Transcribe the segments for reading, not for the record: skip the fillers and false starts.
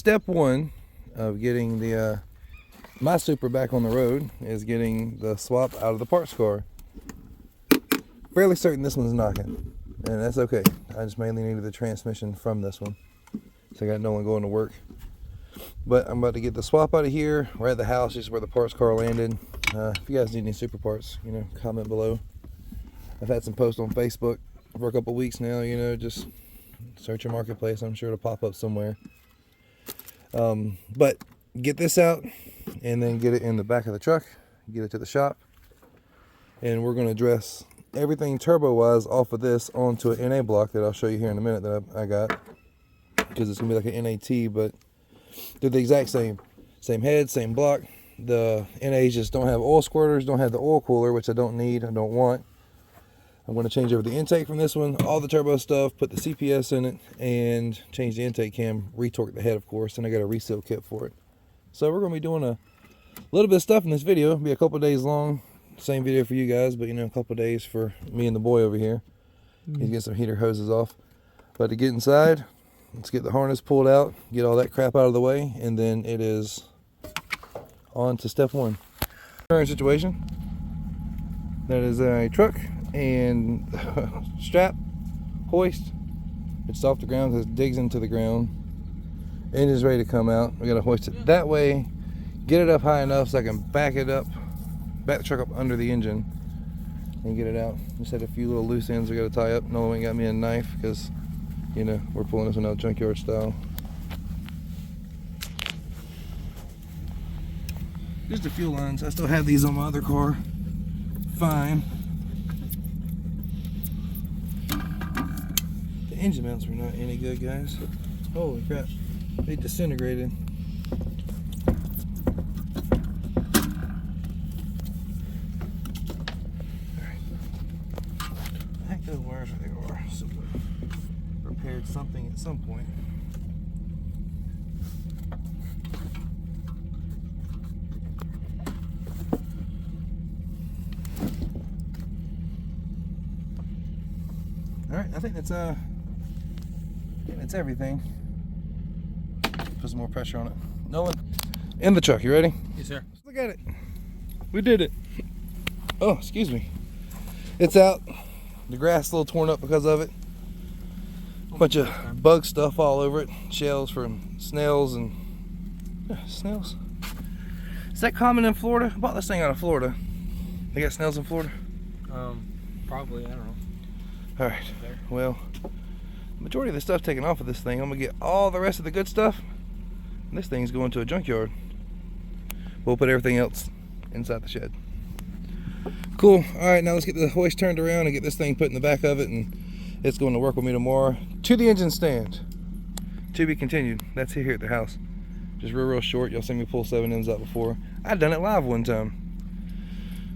step one of getting the my Supra back on the road is getting the swap out of the parts car. Fairly certain this one's knocking, and that's okay. I just mainly needed the transmission from this one, so I got no one going to work. But I'm about to get the swap out of here. We're at the house, just where the parts car landed. If you guys need any Supra parts, you know, comment below. I've had some posts on Facebook for a couple weeks now, you know, just search your marketplace. I'm sure it'll pop up somewhere. But get this out and then get it in the back of the truck, get it to the shop, and we're going to address everything turbo wise off of this onto an NA block that I'll show you here in a minute that I got, because it's going to be like an NAT, but they're the exact same head, same block. The NAs just don't have oil squirters, don't have the oil cooler, which I don't need, I don't want. I'm going to change over the intake from this one, all the turbo stuff, put the CPS in it, and change the intake cam, retorque the head, of course, and I got a reseal kit for it. So we're going to be doing a little bit of stuff in this video. It'll be a couple days long. Same video for you guys, but you know, a couple days for me and the boy over here. He's getting some heater hoses off. But to get inside, let's get the harness pulled out, get all that crap out of the way, and then it is on to step one. Current situation, that is a truck and strap hoist. It's off the ground because it digs into the ground. Engine's ready to come out. We gotta hoist it that way, get it up high enough so I can back the truck up under the engine and get it out. Just had a few little loose ends we gotta tie up. No one got me a knife because, you know, we're pulling this one out junkyard style. Just the fuel lines. I still have these on my other car. Fine. The engine mounts were not any good, guys. Holy crap. They disintegrated. Alright. I think those wires where they are. So repaired something at some point. Alright, I think that's everything. Put some more pressure on it. Nolan, in the truck, you ready? Yes, sir. Look at it. We did it. Oh, excuse me. It's out. The grass is a little torn up because of it. A bunch of bug stuff all over it. Shells from snails and... snails? Is that common in Florida? I bought this thing out of Florida. They got snails in Florida? Probably, I don't know. Alright, well, majority of the stuff taken off of this thing. I'm going to get all the rest of the good stuff. And this thing's going to a junkyard. We'll put everything else inside the shed. Cool. Alright, now let's get the hoist turned around and get this thing put in the back of it, and it's going to work with me tomorrow. To the engine stand. To be continued. That's here at the house. Just real short. Y'all seen me pull 7Ms out before. I've done it live one time.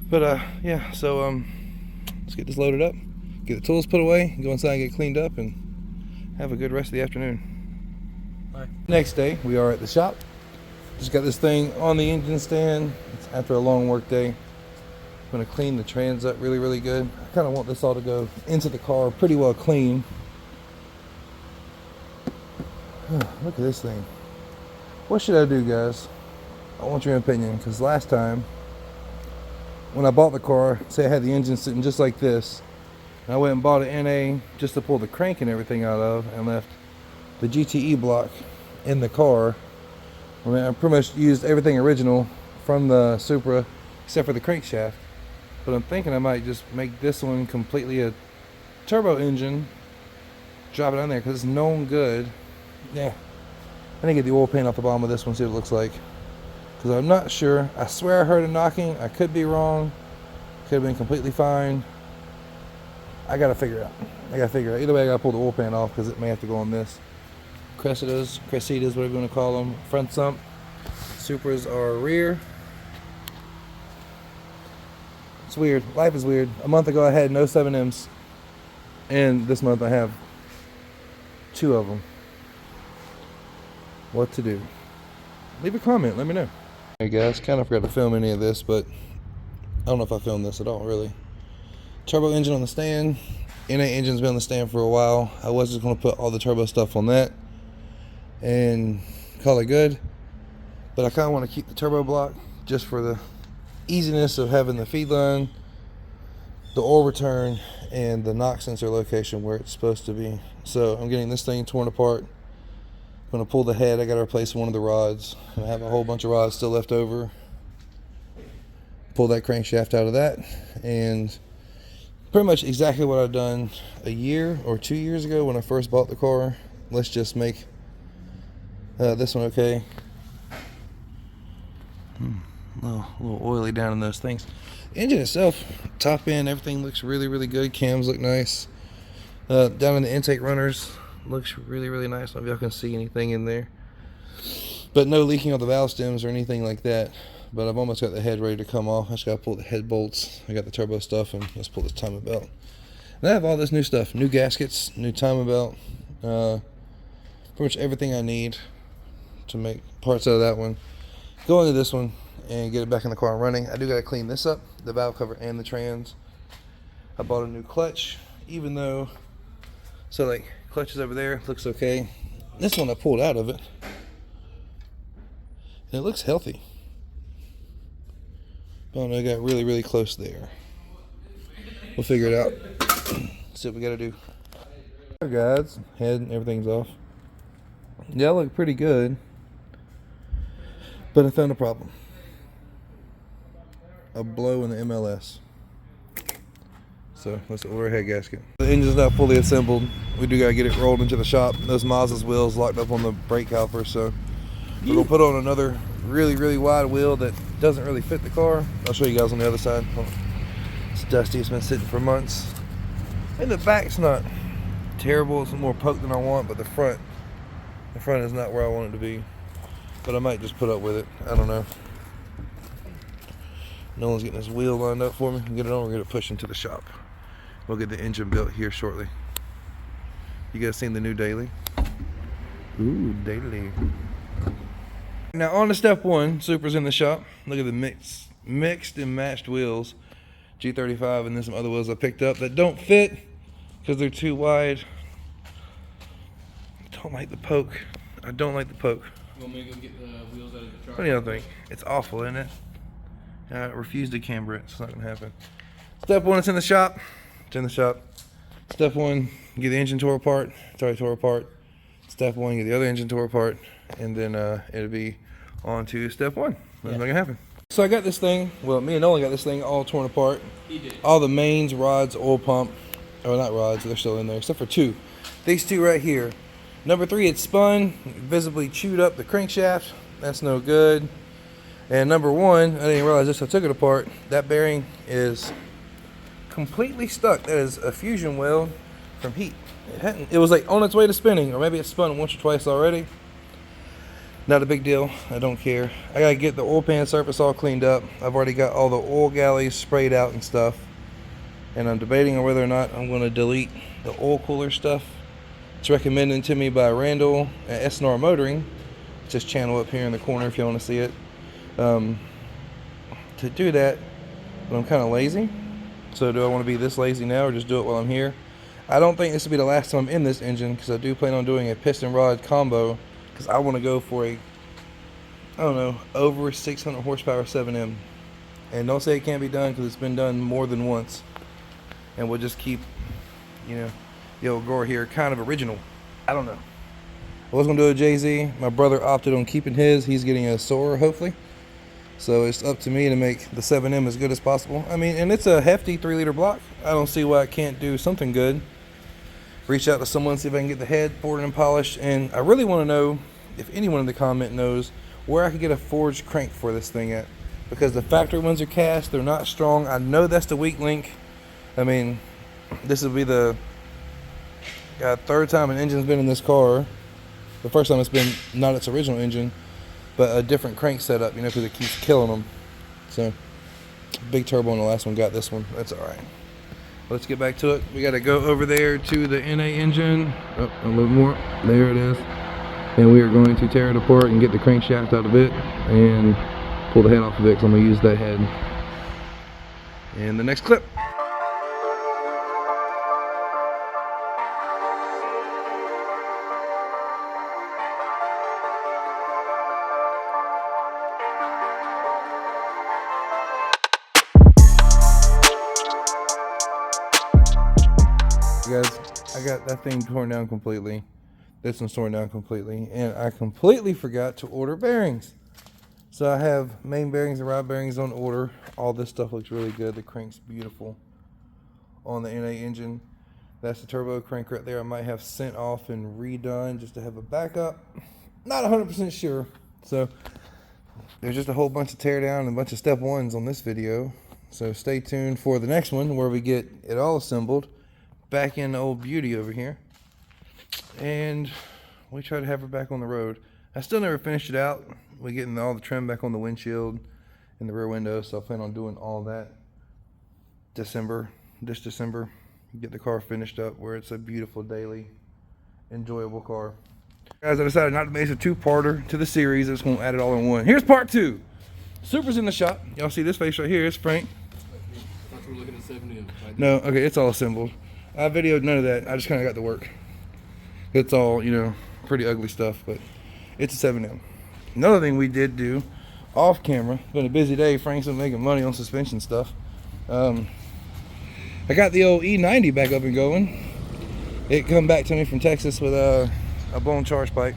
But yeah, so let's get this loaded up. Get the tools put away, go inside and get cleaned up, and have a good rest of the afternoon. Bye. Next day, we are at the shop. Just got this thing on the engine stand. It's after a long work day. I'm going to clean the trans up really, really good. I kind of want this all to go into the car pretty well clean. Look at this thing. What should I do, guys? I want your opinion, because last time, when I bought the car, say I had the engine sitting just like this, I went and bought an NA just to pull the crank and everything out of, and left the GTE block in the car. I mean, I pretty much used everything original from the Supra except for the crankshaft. But I'm thinking I might just make this one completely a turbo engine, drop it on there because it's known good. Yeah, I need to get the oil paint off the bottom of this one, see what it looks like, because I'm not sure. I swear I heard a knocking. I could be wrong. Could have been completely fine. I gotta figure it out. Either way, I gotta pull the oil pan off because it may have to go on this. Cressidas, whatever you want to call them. Front sump. Supras are rear. It's weird. Life is weird. A month ago I had no 7Ms, and this month I have 2 of them. What to do? Leave a comment. Let me know. Hey guys, kind of forgot to film any of this, but I don't know if I filmed this at all, really. Turbo engine on the stand. NA engine's been on the stand for a while. I was just going to put all the turbo stuff on that and call it good. But I kind of want to keep the turbo block just for the easiness of having the feed line, the oil return, and the knock sensor location where it's supposed to be. So I'm getting this thing torn apart. I'm going to pull the head. I got to replace one of the rods. I have a whole bunch of rods still left over. Pull that crankshaft out of that, and pretty much exactly what I've done a year or 2 years ago when I first bought the car. Let's just make this one okay. A little oily down in those things. The engine itself, top end, everything looks really, really good. Cams look nice. Down in the intake runners, looks really, really nice. I don't know if y'all can see anything in there. But no leaking on the valve stems or anything like that. But I've almost got the head ready to come off. I just got to pull the head bolts. I got the turbo stuff, and let's pull this timing belt. And I have all this new stuff. New gaskets, new timing belt. Pretty much everything I need to make parts out of that one. Go into this one and get it back in the car and running. I do got to clean this up, the valve cover and the trans. I bought a new clutch, even though, so like clutch is over there, looks okay. This one I pulled out of it, and it looks healthy. Oh no, I got really, really close there. We'll figure it out. See what we got to do. Alright guys, head and everything's off. Yeah, I look pretty good. But I found a problem. A blow in the MLS. So let's order a head gasket. The engine's not fully assembled. We do gotta get it rolled into the shop. Those Mazda's wheels locked up on the brake caliper, so we're gonna put on another really, really wide wheel that doesn't really fit the car. I'll show you guys on the other side. It's dusty, it's been sitting for months. And the back's not terrible, it's more poked than I want, but the front is not where I want it to be. But I might just put up with it. I don't know. No one's getting this wheel lined up for me. Get it on, we're gonna push into the shop. We'll get the engine built here shortly. You guys seen the new daily? Ooh, daily. Now on to step one, Supra's in the shop. Look at the mixed and matched wheels. G35, and then some other wheels I picked up that don't fit because they're too wide. I don't like the poke. I don't like the poke. You want me to go get the wheels out of the truck? What do y'all think? It's awful, isn't it? I refuse to camber it. It's not gonna happen. Step one, it's in the shop. It's in the shop. Step one, get the engine tore apart. It's already tore apart. Step one, get the other engine tore apart, and then it'll be on to step one. That's not gonna happen. So I got this thing. Well, me and Nolan got this thing all torn apart. He did. All the mains, rods, oil pump. Oh, not rods. They're still in there, except for two. These two right here. Number 3, it spun, visibly chewed up the crankshaft. That's no good. And number 1, I didn't realize this, I took it apart. That bearing is completely stuck. That is a fusion weld from heat. It was like on its way to spinning, or maybe it spun once or twice already. Not a big deal, I don't care. I gotta get the oil pan surface all cleaned up. I've already got all the oil galleys sprayed out and stuff. And I'm debating on whether or not I'm gonna delete the oil cooler stuff. It's recommended to me by Randall at SNR Motoring. It's this channel up here in the corner if you want to see it. To do that, but I'm kind of lazy. So do I want to be this lazy now or just do it while I'm here? I don't think this will be the last time I'm in this engine because I do plan on doing a piston rod combo because I want to go for a, I don't know, over 600 horsepower 7M. And don't say it can't be done because it's been done more than once. And we'll just keep, you know, the old Gore here kind of original. I don't know. I was gonna do a Jay-Z. My brother opted on keeping his. He's getting a Sora hopefully. So it's up to me to make the 7M as good as possible. I mean, and it's a hefty 3-liter block. I don't see why I can't do something good. Reach out to someone, see if I can get the head poured and polished. And I really want to know if anyone in the comment knows where I could get a forged crank for this thing at. Because the factory ones are cast, they're not strong. I know that's the weak link. I mean, this will be the third time an engine's been in this car. The first time it's been not its original engine, but a different crank setup, you know, because it keeps killing them. So, big turbo on the last one, got this one. That's all right. Let's get back to it. We got to go over there to the NA engine. Oh, a little more. There it is. And we are going to tear it apart and get the crankshaft out of it and pull the head off of it because I'm going to use that head in the next clip. Guys, I got that thing torn down completely. This one's torn down completely. And I completely forgot to order bearings. So I have main bearings and rod bearings on order. All this stuff looks really good. The crank's beautiful on the NA engine. That's the turbo crank right there. I might have sent off and redone just to have a backup. Not 100% sure. So there's just a whole bunch of teardown and a bunch of step ones on this video. So stay tuned for the next one where we get it all assembled back in the old beauty over here. And we try to have her back on the road. I still never finished it out. We're getting all the trim back on the windshield and the rear window. So I plan on doing all that this December. Get the car finished up where it's a beautiful daily enjoyable car. Guys, I decided not to make a two-parter to the series. I'm just going to add it all in one. Here's part 2. Supra's in the shop. Y'all see this face right here? It's Frank. I thought you were looking at 7M. No, okay, it's all assembled. I videoed none of that. I just kind of got to work. It's all, you know, pretty ugly stuff, but it's a 7M. Another thing we did do off camera, been a busy day. Frank's been making money on suspension stuff. I got the old E90 back up and going. It come back to me from Texas with a blown charge pipe.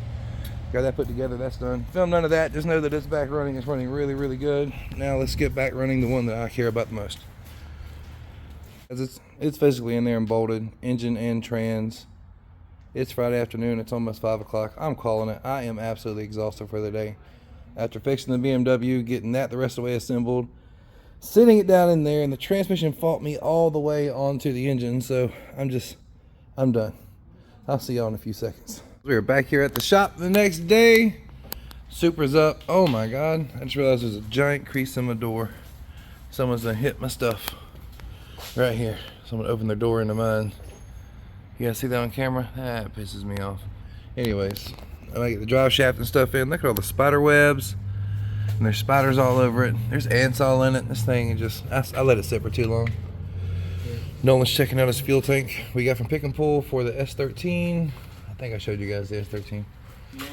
Got that put together, that's done. Filmed none of that, just know that it's back running. It's running really, really good. Now let's get back running the one that I care about the most. It's physically in there and bolted, engine and trans. It's Friday afternoon, it's almost 5 o'clock. I'm calling it. I am absolutely exhausted for the day. After fixing the BMW, getting that the rest of the way assembled, sitting it down in there, and the transmission fought me all the way onto the engine, so I'm done. I'll see y'all in a few seconds. We're back here at the shop the next day. Supra's up. Oh my God, I just realized there's a giant crease in my door. Someone's gonna hit my stuff right here. Someone opened their door into mine. You guys see that on camera? That pisses me off. Anyways, I might get the drive shaft and stuff in. Look at all the spider webs. And there's spiders all over it. There's ants all in it. This thing is just, I let it sit for too long. Nolan's checking out his fuel tank we got from Pick and Pull for the S13. I think I showed you guys the S13.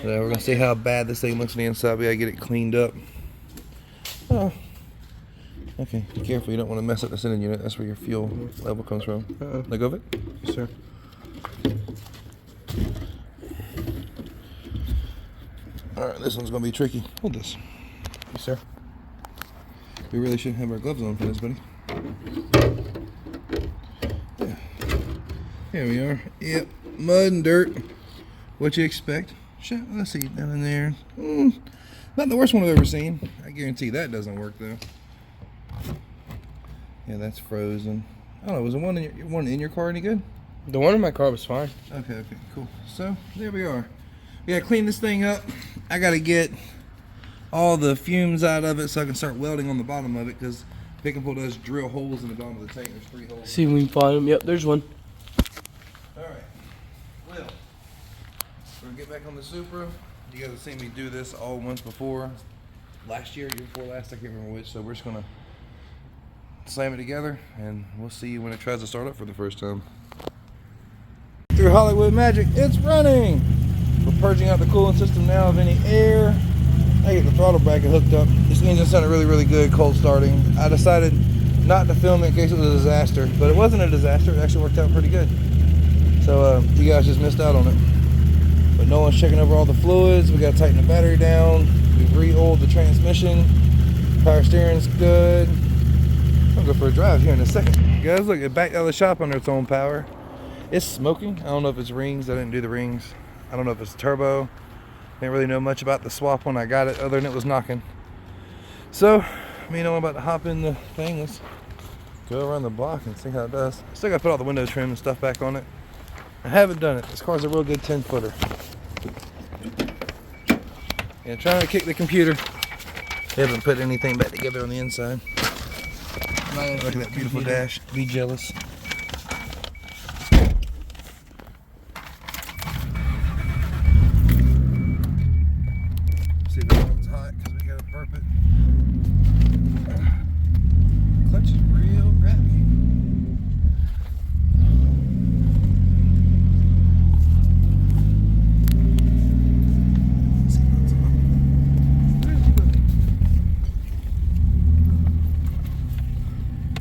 We're gonna see how bad this thing looks on the inside. We gotta get it cleaned up. Oh. Okay, be careful, you don't want to mess up the sending unit. That's where your fuel level comes from. Let go of it? Yes, sir. Alright, this one's gonna be tricky. Hold this. Yes, sir. We really shouldn't have our gloves on for this, buddy. Yeah. Here we are. Yep, mud and dirt. What you expect? Let's see, down in there. Not the worst one I've ever seen. I guarantee that doesn't work though. Yeah, that's frozen. I don't know, was the one in your car any good? The one in my car was fine. Okay, cool. So, there we are. We gotta clean this thing up. I gotta get all the fumes out of it so I can start welding on the bottom of it, because Pick and Pull does drill holes in the bottom of the tank. There's 3 holes. See if we can find them. Yep, there's one. Alright. Well, we're gonna get back on the Supra. You guys have seen me do this all once before. Last year before last, I can't remember which, so we're just gonna slam it together and we'll see when it tries to start up for the first time. Through Hollywood magic, it's running! We're purging out the cooling system now of any air. I get the throttle bracket hooked up. This engine sounded really, really good cold starting. I decided not to film it in case it was a disaster, but it wasn't a disaster. It actually worked out pretty good. So you guys just missed out on it. But no one's checking over all the fluids. We got to tighten the battery down. We've re-oiled the transmission. Power steering's good. I'll go for a drive here in a second. Guys, look, it backed out of the shop under its own power. It's smoking. I don't know if it's rings. I didn't do the rings. I don't know if it's turbo. Didn't really know much about the swap when I got it, other than it was knocking. So, me and I'm about to hop in the thing. Let's go around the block and see how it does. Still got to put all the window trim and stuff back on it. I haven't done it. This car's a real good 10-footer. Yeah, trying to kick the computer. Haven't put anything back together on the inside. Look at that beautiful dash. Be jealous. See if this one's hot because we gotta burp it. Clutch is real crappy. Seatbelt's on. Where's he going?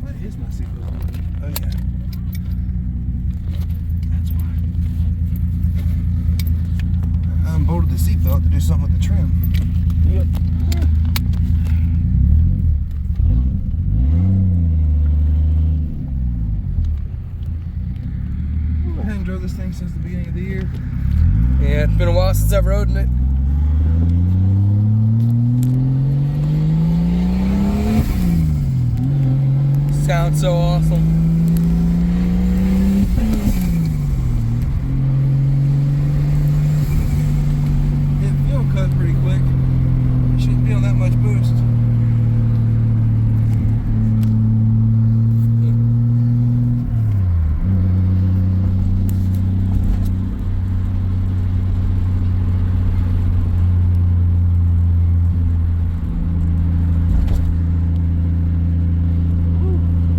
What is my seatbelt? Oh yeah. trim. Yep. I hadn't drove this thing since the beginning of the year. Yeah, it's been a while since I've rode in it. Sounds so awesome. It fuel cut pretty quick. You shouldn't feel that much boost.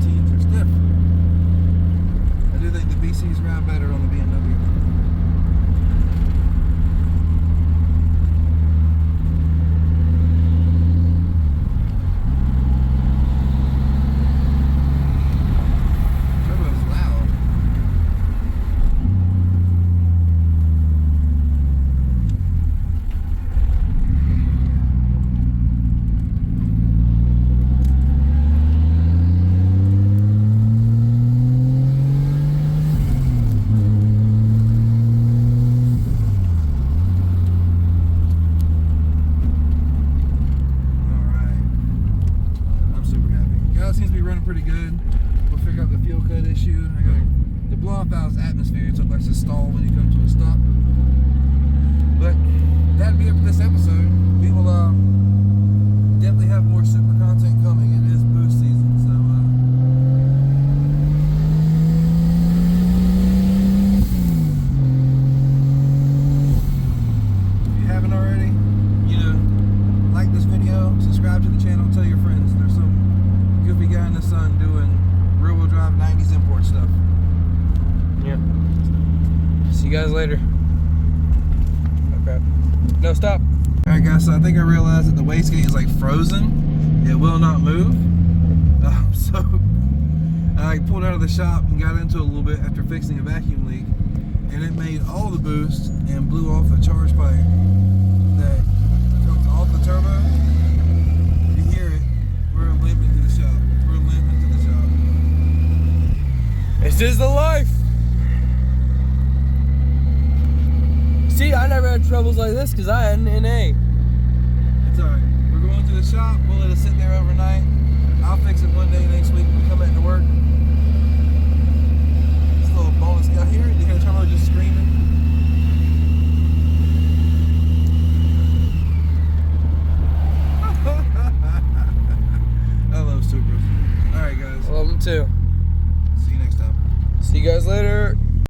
Teens are stiff. I do think the BC's ride better on the BMW. Turbo's loud. I'm super happy. Gal seems to be running pretty good. We'll figure out the fuel cut issue. I got the blow off valve's atmosphere, so it likes to stall when you come to a stop. But that'd be it for this episode. We will definitely have more super content coming. It is boost season, so if you haven't already, like this video, subscribe to the channel, tell your friends. There's some goofy guy in the sun doing rear-wheel drive 90s import stuff. Yep. See you guys later. Oh crap. No, stop. Alright guys, so I think I realized that the wastegate is like frozen. It will not move. So I pulled out of the shop and got into it a little bit after fixing a vacuum leak. And it made all the boost and blew off a charge pipe that comes off the turbo. You hear it. We're limping to the shop. We're limping to the shop. This is the life. See, I never had troubles like this because I had an NA. It's alright. We're going to the shop. We'll let it sit there overnight. I'll fix it one day next week when we come back to work. This little bonus guy here. You hear the turbo just screaming. I love Supras. Alright guys. I love them too. See you next time. See you guys later.